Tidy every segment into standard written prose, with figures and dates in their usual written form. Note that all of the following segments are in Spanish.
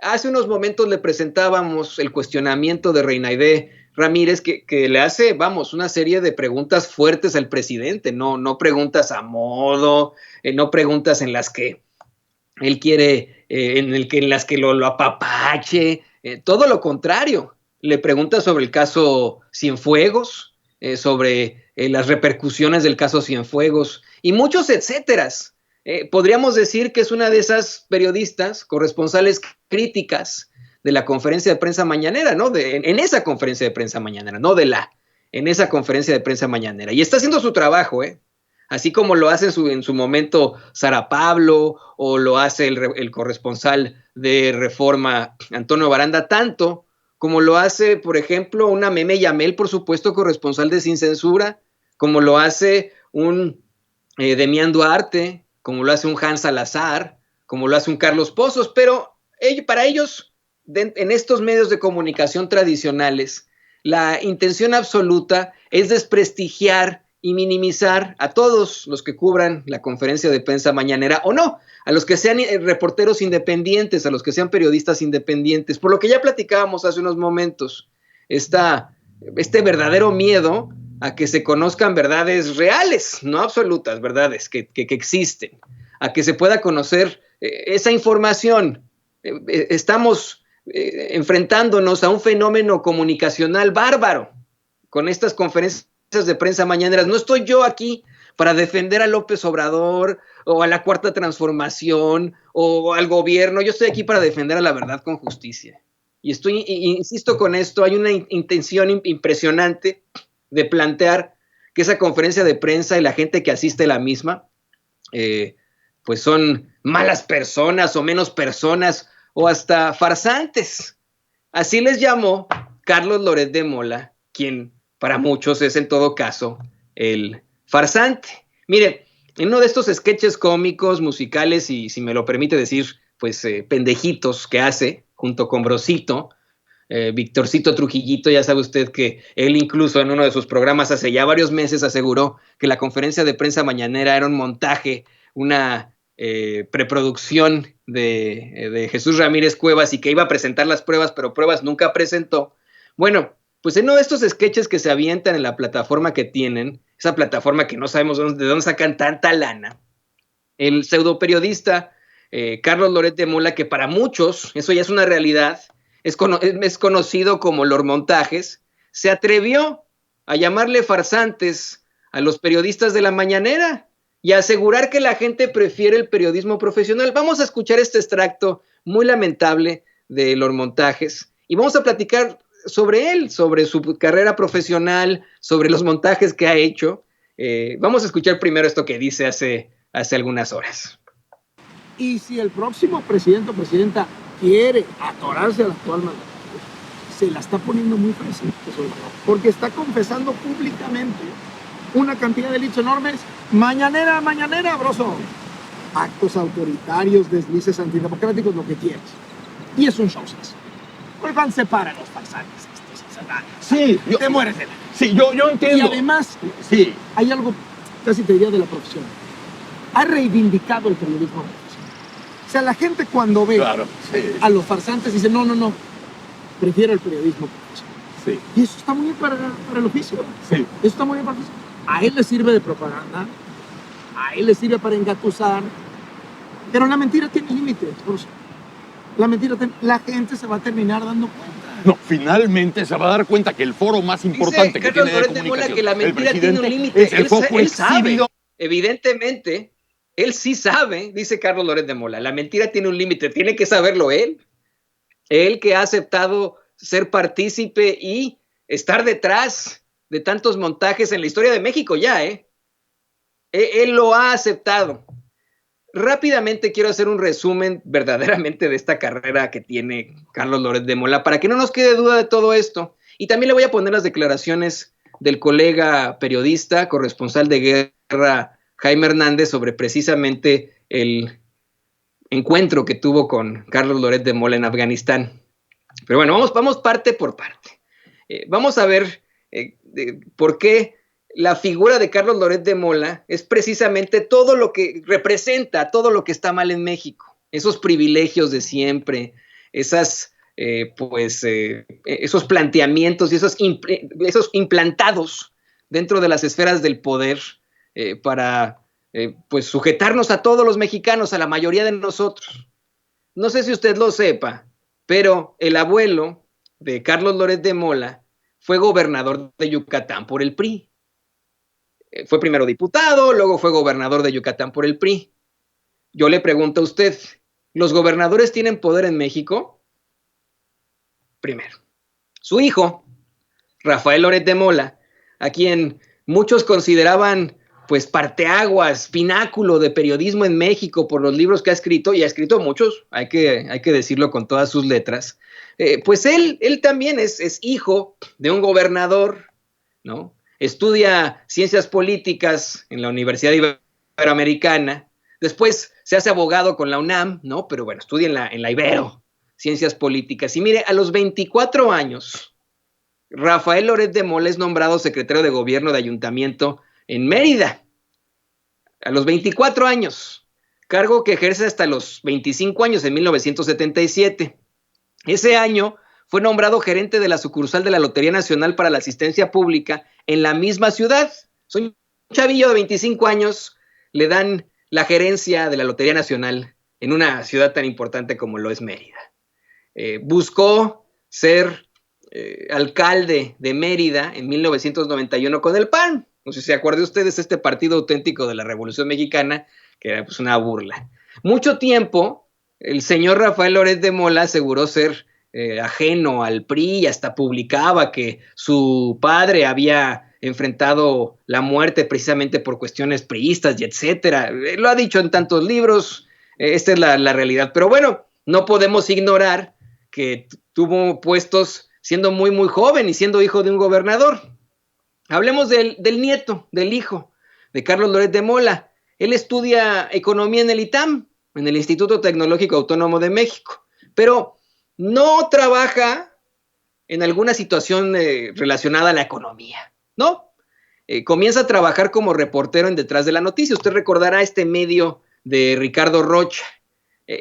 hace unos momentos le presentábamos el cuestionamiento de Reinaide Ramírez que le hace, vamos, una serie de preguntas fuertes al presidente, no preguntas a modo, no preguntas en las que él quiere, en las que lo apapache, todo lo contrario. Le pregunta sobre el caso Cienfuegos, sobre las repercusiones del caso Cienfuegos y muchos etcéteras. Podríamos decir que es una de esas periodistas, corresponsales críticas de la conferencia de prensa mañanera, ¿no? En esa conferencia de prensa mañanera, no en esa conferencia de prensa mañanera. Y está haciendo su trabajo, así como lo hace en su momento Sara Pablo o lo hace el corresponsal de Reforma Antonio Baranda, tanto como lo hace, por ejemplo, una Meme Yamel, por supuesto, corresponsal de Sin Censura, como lo hace un Demián Duarte, como lo hace un Hans Salazar, como lo hace un Carlos Pozos, pero para ellos, en estos medios de comunicación tradicionales, la intención absoluta es desprestigiar y minimizar a todos los que cubran la conferencia de prensa mañanera o no, a los que sean reporteros independientes, a los que sean periodistas independientes, por lo que ya platicábamos hace unos momentos, este verdadero miedo a que se conozcan verdades reales, no absolutas, verdades que existen, a que se pueda conocer esa información. Estamos enfrentándonos a un fenómeno comunicacional bárbaro con estas conferencias de prensa mañaneras. No estoy yo aquí para defender a López Obrador o a la Cuarta Transformación o al gobierno. Yo estoy aquí para defender a la verdad con justicia. Y insisto con esto, hay una intención impresionante de plantear que esa conferencia de prensa y la gente que asiste a la misma, pues son malas personas o menos personas o hasta farsantes. Así les llamó Carlos Loret de Mola, quien para muchos es en todo caso el farsante. Mire, en uno de estos sketches cómicos, musicales y, si me lo permite decir, pues pendejitos que hace junto con Brosito, Victorcito Trujillito, ya sabe usted que él incluso en uno de sus programas hace ya varios meses aseguró que la conferencia de prensa mañanera era un montaje, una preproducción de Jesús Ramírez Cuevas y que iba a presentar las pruebas, pero pruebas nunca presentó. Bueno, pues en uno de estos sketches que se avientan en la plataforma que tienen, esa plataforma que no sabemos de dónde sacan tanta lana, el pseudoperiodista Carlos Loret de Mola, que para muchos, eso ya es una realidad, es conocido como Los Montajes, se atrevió a llamarle farsantes a los periodistas de la mañanera y a asegurar que la gente prefiere el periodismo profesional. Vamos a escuchar este extracto muy lamentable de Los Montajes y vamos a platicar sobre él, sobre su carrera profesional, sobre los montajes que ha hecho. Vamos a escuchar primero esto que dice hace algunas horas. Y si el próximo presidente o presidenta quiere atorarse al actual mandatario, se la está poniendo muy fácil, porque está confesando públicamente una cantidad de delitos enormes. Mañanera, broso. Actos autoritarios, deslices antidemocráticos, lo que quieras. Y es un show. Pues van separar los farsantes. Sí, te mueres de la. Sí, yo entiendo. Y además, sí, hay algo, casi te diría, de la profesión. Ha reivindicado el periodismo. O sea, la gente cuando ve a los farsantes dice, no, prefiero el periodismo. Sí. Y eso está muy bien para el oficio. Sí. Eso está muy bien para el oficio. A él le sirve de propaganda, a él le sirve para engatusar, pero la mentira tiene límites. La gente se va a terminar dando cuenta. No, finalmente se va a dar cuenta que el foro más importante que tiene de comunicación, que la mentira tiene un límite. Es el foco exhibido. Evidentemente, él sí sabe, dice Carlos Loret de Mola, la mentira tiene un límite, tiene que saberlo él. Él que ha aceptado ser partícipe y estar detrás de tantos montajes en la historia de México ya, Él lo ha aceptado. Rápidamente quiero hacer un resumen verdaderamente de esta carrera que tiene Carlos Loret de Mola para que no nos quede duda de todo esto. Y también le voy a poner las declaraciones del colega periodista, corresponsal de guerra, Jaime Hernández, sobre precisamente el encuentro que tuvo con Carlos Loret de Mola en Afganistán. Pero bueno, vamos parte por parte. Vamos a ver por qué la figura de Carlos Loret de Mola es precisamente todo lo que representa, todo lo que está mal en México. Esos privilegios de siempre, esos planteamientos y esos implantados dentro de las esferas del poder para sujetarnos a todos los mexicanos, a la mayoría de nosotros. No sé si usted lo sepa, pero el abuelo de Carlos Loret de Mola fue gobernador de Yucatán por el PRI. Fue primero diputado, luego fue gobernador de Yucatán por el PRI. Yo le pregunto a usted, ¿los gobernadores tienen poder en México? Primero. Su hijo, Rafael Loret de Mola, a quien muchos consideraban pues parteaguas, pináculo de periodismo en México por los libros que ha escrito, y ha escrito muchos, hay que decirlo con todas sus letras, pues él también es hijo de un gobernador, ¿no? Estudia ciencias políticas en la Universidad Iberoamericana, después se hace abogado con la UNAM, ¿no? Pero bueno, estudia en la Ibero, ciencias políticas. Y mire, a los 24 años, Rafael Loret de Mola es nombrado secretario de gobierno de ayuntamiento en Mérida. A los 24 años, cargo que ejerce hasta los 25 años, en 1977. Ese año fue nombrado gerente de la sucursal de la Lotería Nacional para la Asistencia Pública en la misma ciudad. Soy un chavillo de 25 años, le dan la gerencia de la Lotería Nacional en una ciudad tan importante como lo es Mérida. Buscó ser alcalde de Mérida en 1991 con el PAN. No sé si se acuerdan ustedes, este partido auténtico de la Revolución Mexicana, que era pues una burla. Mucho tiempo, el señor Rafael Loret de Mola aseguró ser ajeno al PRI y hasta publicaba que su padre había enfrentado la muerte precisamente por cuestiones priistas y etcétera. Lo ha dicho en tantos libros, esta es la realidad. Pero bueno, no podemos ignorar que tuvo puestos siendo muy, muy joven y siendo hijo de un gobernador. Hablemos del nieto, del hijo de Carlos Loret de Mola. Él estudia economía en el ITAM, en el Instituto Tecnológico Autónomo de México, pero no trabaja en alguna situación relacionada a la economía, ¿no? Comienza a trabajar como reportero en Detrás de la Noticia. Usted recordará este medio de Ricardo Rocha.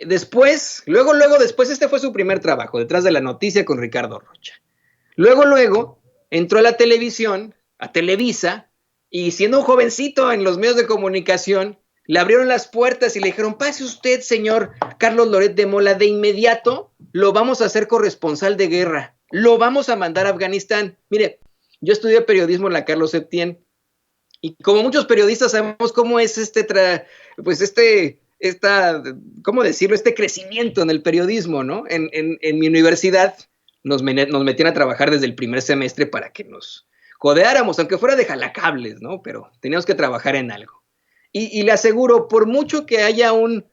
Después, este fue su primer trabajo, Detrás de la Noticia con Ricardo Rocha. Luego entró a la televisión, a Televisa, y siendo un jovencito en los medios de comunicación, le abrieron las puertas y le dijeron, pase usted, señor Carlos Loret de Mola, de inmediato lo vamos a hacer corresponsal de guerra, lo vamos a mandar a Afganistán. Mire, yo estudié periodismo en la Carlos Septién, y como muchos periodistas sabemos cómo es ¿cómo decirlo? Este crecimiento en el periodismo, ¿no? En mi universidad nos metían a trabajar desde el primer semestre para que nos codeáramos, aunque fuera de jalacables, ¿no? Pero teníamos que trabajar en algo. Y le aseguro, por mucho que haya un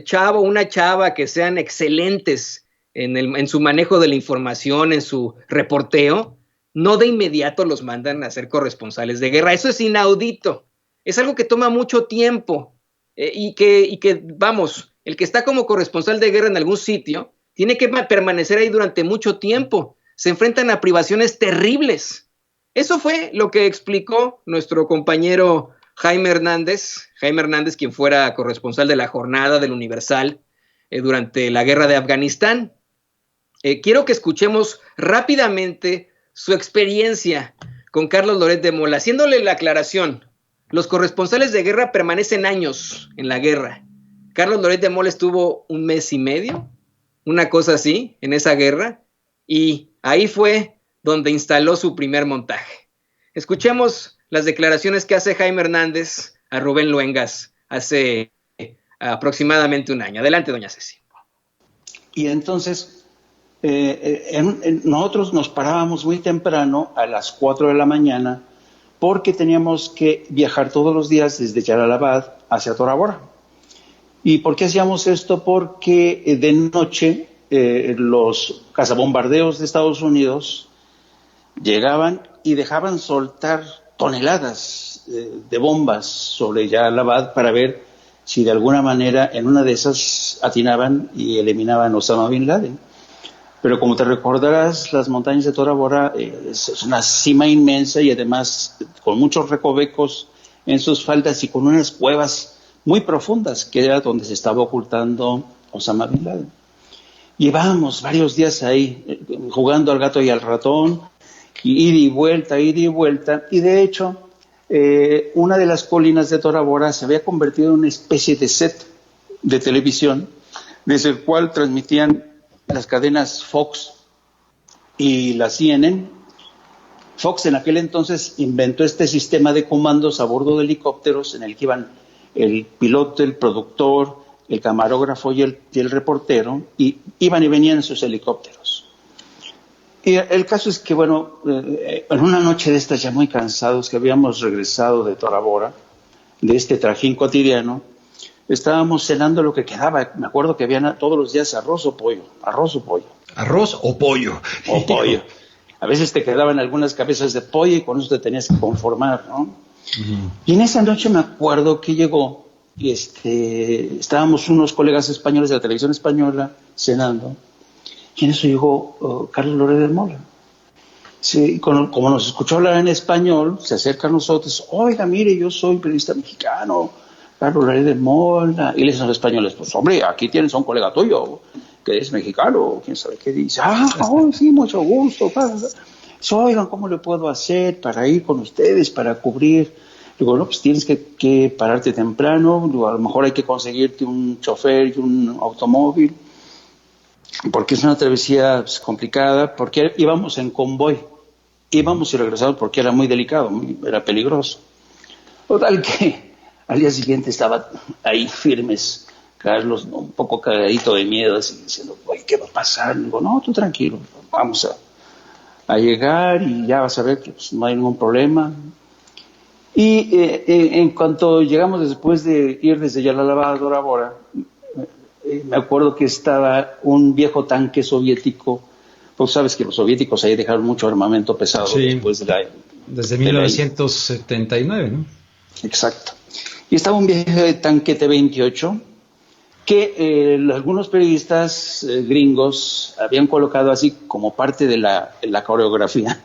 chavo, una chava que sean excelentes en su manejo de la información, en su reporteo, no de inmediato los mandan a ser corresponsales de guerra. Eso es inaudito. Es algo que toma mucho tiempo y que, vamos, el que está como corresponsal de guerra en algún sitio tiene que permanecer ahí durante mucho tiempo. Se enfrentan a privaciones terribles. Eso fue lo que explicó nuestro compañero Jaime Hernández, quien fuera corresponsal de La Jornada, del Universal, durante la guerra de Afganistán. Quiero que escuchemos rápidamente su experiencia con Carlos Loret de Mola, haciéndole la aclaración. Los corresponsales de guerra permanecen años en la guerra. Carlos Loret de Mola estuvo 1 mes y medio, una cosa así, en esa guerra, y ahí fue donde instaló su primer montaje. Escuchemos las declaraciones que hace Jaime Hernández a Rubén Luengas hace aproximadamente 1 año. Adelante, doña Ceci. Y entonces, nosotros nos parábamos muy temprano, a las 4 de la mañana, porque teníamos que viajar todos los días desde Jalalabad hacia Tora Bora. ¿Y por qué hacíamos esto? Porque de noche los cazabombardeos de Estados Unidos llegaban y dejaban soltar toneladas de bombas sobre Jalalabad para ver si de alguna manera en una de esas atinaban y eliminaban a Osama Bin Laden. Pero como te recordarás, las montañas de Tora Bora es una cima inmensa y además con muchos recovecos en sus faldas y con unas cuevas muy profundas, que era donde se estaba ocultando Osama Bin Laden. Llevábamos varios días ahí jugando al gato y al ratón, y ida y vuelta, y de hecho una de las colinas de Tora Bora se había convertido en una especie de set de televisión, desde el cual transmitían las cadenas Fox y la CNN. Fox en aquel entonces inventó este sistema de comandos a bordo de helicópteros en el que iban el piloto, el productor, el camarógrafo y el reportero, y iban y venían en sus helicópteros. Y el caso es que, bueno, en una noche de estas ya muy cansados, que habíamos regresado de Tora Bora, de este trajín cotidiano, estábamos cenando lo que quedaba. Me acuerdo que habían todos los días arroz o pollo. ¿Arroz o pollo? O pollo. A veces te quedaban algunas cabezas de pollo y con eso te tenías que conformar, ¿no? Uh-huh. Y en esa noche me acuerdo que llegó, y estábamos unos colegas españoles de la televisión española cenando, y en eso llegó Carlos Loret de Mola. Sí, como nos escuchó hablar en español, se acerca a nosotros: oiga, mire, yo soy periodista mexicano, Carlos Loret de Mola. Y le dicen a los españoles: pues hombre, aquí tienes a un colega tuyo que es mexicano, quién sabe qué dice. Sí, mucho gusto. Oigan, ¿cómo le puedo hacer para ir con ustedes, para cubrir? Digo, no, pues tienes que pararte temprano. Digo, a lo mejor hay que conseguirte un chofer y un automóvil, porque es una travesía complicada, porque íbamos en convoy, íbamos y regresamos porque era muy delicado, era peligroso. Total que al día siguiente estaba ahí firmes Carlos, un poco cagadito de miedo, así diciendo: oye, ¿qué va a pasar? Digo, no, tú tranquilo, vamos a llegar y ya vas a ver que pues, no hay ningún problema. Y en cuanto llegamos, después de ir desde Yalalabad a Tora Bora, me acuerdo que estaba un viejo tanque soviético. Pues sabes que los soviéticos ahí dejaron mucho armamento pesado, sí, después de desde 1979, ¿no? Exacto. Y estaba un viejo tanque T-28 que algunos periodistas gringos habían colocado así como parte de la coreografía.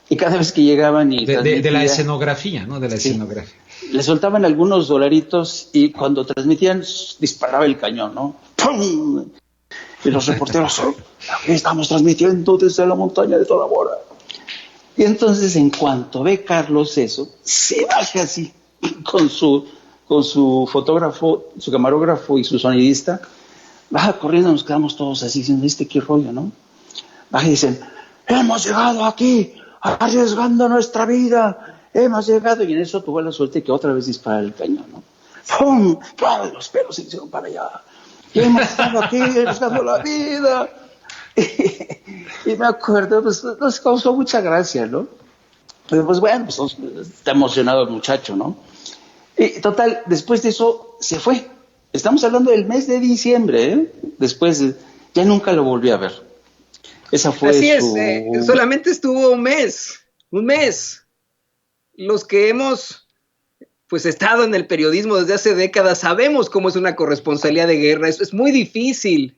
Y cada vez que llegaban y de la escenografía, ¿no? De la escenografía. Le soltaban algunos dolaritos y cuando transmitían disparaba el cañón, ¿no? ¡Pum! Y los reporteros: aquí estamos transmitiendo desde la montaña de Tora Bora. Y entonces, en cuanto ve Carlos eso, se baja así con su fotógrafo, su camarógrafo y su sonidista, baja corriendo. Nos quedamos todos así diciendo: qué rollo, ¿no? Baja y dicen: hemos llegado aquí arriesgando nuestra vida, hemos llegado. Y en eso tuvo la suerte que otra vez dispara el cañón, ¿no? ¡Pum! ¡Claro! Los pelos se hicieron para allá. Y hemos estado aquí arriesgando la vida. Y me acuerdo, pues nos causó mucha gracia, ¿no? Pero pues bueno, pues está emocionado el muchacho, ¿no? Y total, después de eso se fue. Estamos hablando del mes de diciembre, ¿eh? Después ya nunca lo volví a ver. Esa fue Así es, solamente estuvo un mes. Los que hemos pues estado en el periodismo desde hace décadas sabemos cómo es una corresponsalía de guerra. Es muy difícil.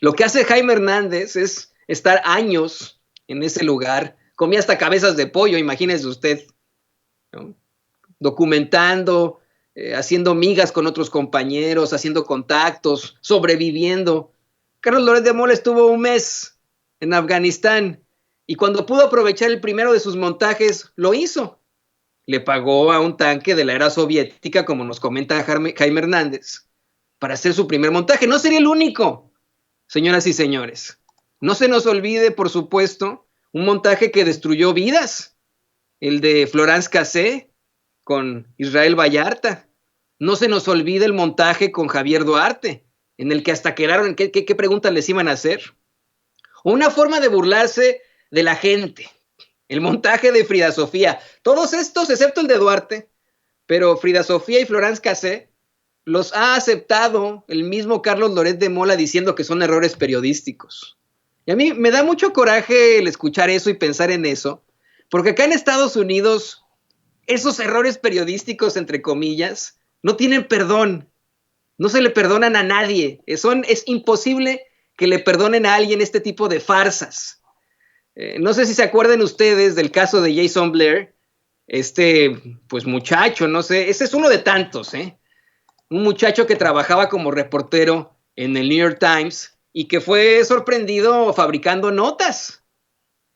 Lo que hace Jaime Hernández es estar años en ese lugar. Comía hasta cabezas de pollo, imagínese usted, ¿no? Documentando, haciendo migas con otros compañeros, haciendo contactos, sobreviviendo. Carlos Loret de Mola estuvo un mes en Afganistán y cuando pudo aprovechar el primero de sus montajes, lo hizo. Le pagó a un tanque de la era soviética, como nos comenta Jaime Hernández, para hacer su primer montaje. No sería el único, señoras y señores. No se nos olvide, por supuesto, un montaje que destruyó vidas, el de Florence Cassé con Israel Vallarta. No se nos olvide el montaje con Javier Duarte, en el que hasta quedaron qué preguntas les iban a hacer. Una forma de burlarse de la gente. El montaje de Frida Sofía. Todos estos, excepto el de Duarte, pero Frida Sofía y Florence Cassé, los ha aceptado el mismo Carlos Loret de Mola diciendo que son errores periodísticos. Y a mí me da mucho coraje el escuchar eso y pensar en eso, porque acá en Estados Unidos, esos errores periodísticos, entre comillas, no tienen perdón. No se le perdonan a nadie. Es imposible que le perdonen a alguien este tipo de farsas. No sé si se acuerdan ustedes del caso de Jason Blair, pues muchacho, no sé, ese es uno de tantos, un muchacho que trabajaba como reportero en el New York Times y que fue sorprendido fabricando notas.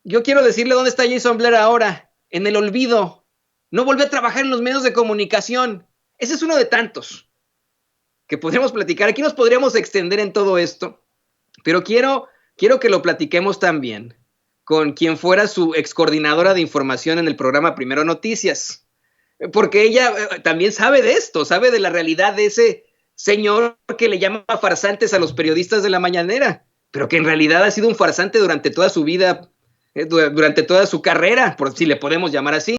Yo quiero decirle dónde está Jason Blair ahora, en el olvido. No volvió a trabajar en los medios de comunicación. Ese es uno de tantos que podríamos platicar. Aquí nos podríamos extender en todo esto, pero quiero que lo platiquemos también con quien fuera su excoordinadora de información en el programa Primero Noticias, porque ella también sabe de esto, sabe de la realidad de ese señor que le llama farsantes a los periodistas de la mañanera, pero que en realidad ha sido un farsante durante toda su vida, durante toda su carrera, por si le podemos llamar así.